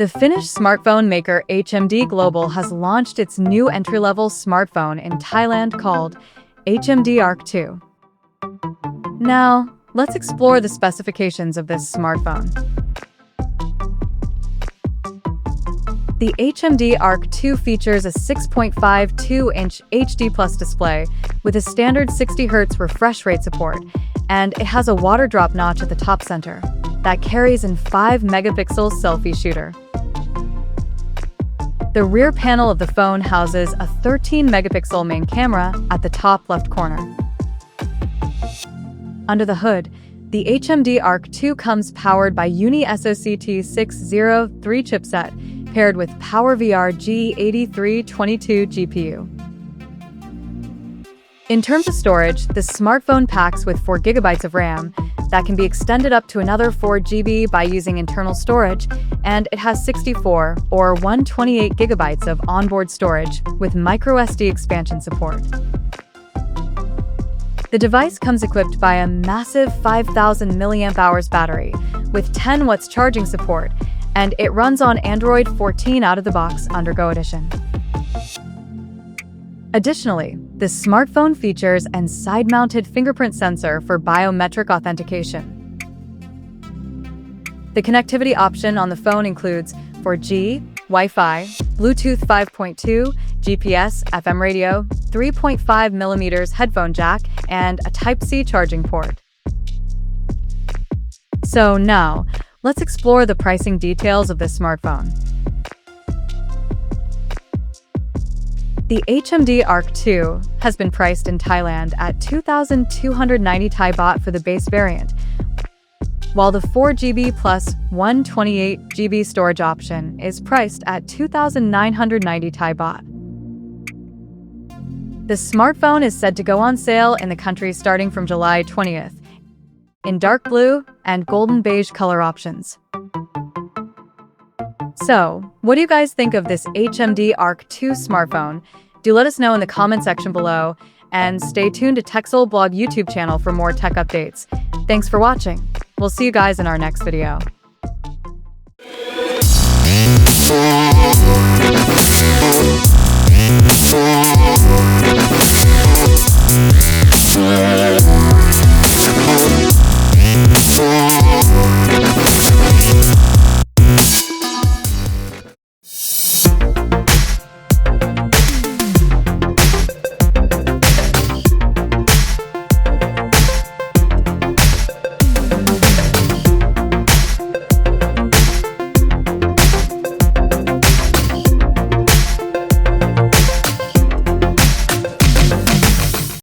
The Finnish smartphone maker HMD Global has launched its new entry-level smartphone in Thailand called HMD Arc 2. Now, let's explore the specifications of this smartphone. The HMD Arc 2 features a 6.52-inch HD Plus display with a standard 60Hz refresh rate support, and it has a water drop notch at the top center that carries in 5-megapixel selfie shooter. The rear panel of the phone houses a 13-megapixel main camera at the top left corner. Under the hood, the HMD Arc 2 comes powered by UniSoC T603 chipset paired with PowerVR G8322 GPU. In terms of storage, the smartphone packs with 4 GB of RAM that can be extended up to another 4 GB by using internal storage, and it has 64 or 128 GB of onboard storage with microSD expansion support. The device comes equipped by a massive 5,000 mAh battery with 10 watts charging support, and it runs on Android 14 out of the box under Go Edition. Additionally, the smartphone features a side-mounted fingerprint sensor for biometric authentication. The connectivity option on the phone includes 4G, Wi-Fi, Bluetooth 5.2, GPS, FM radio, 3.5mm headphone jack, and a Type-C charging port. So now, let's explore the pricing details of this smartphone. The HMD Arc 2 has been priced in Thailand at 2,290 Thai baht for the base variant, while the 4GB plus 128GB storage option is priced at 2,990 Thai baht. The smartphone is said to go on sale in the country starting from July 20th, in dark blue and golden beige color options. So, what do you guys think of this HMD Arc 2 smartphone? Do let us know in the comment section below, and stay tuned to TechSole Blog YouTube channel for more tech updates. Thanks for watching. We'll see you guys in our next video. Yeah.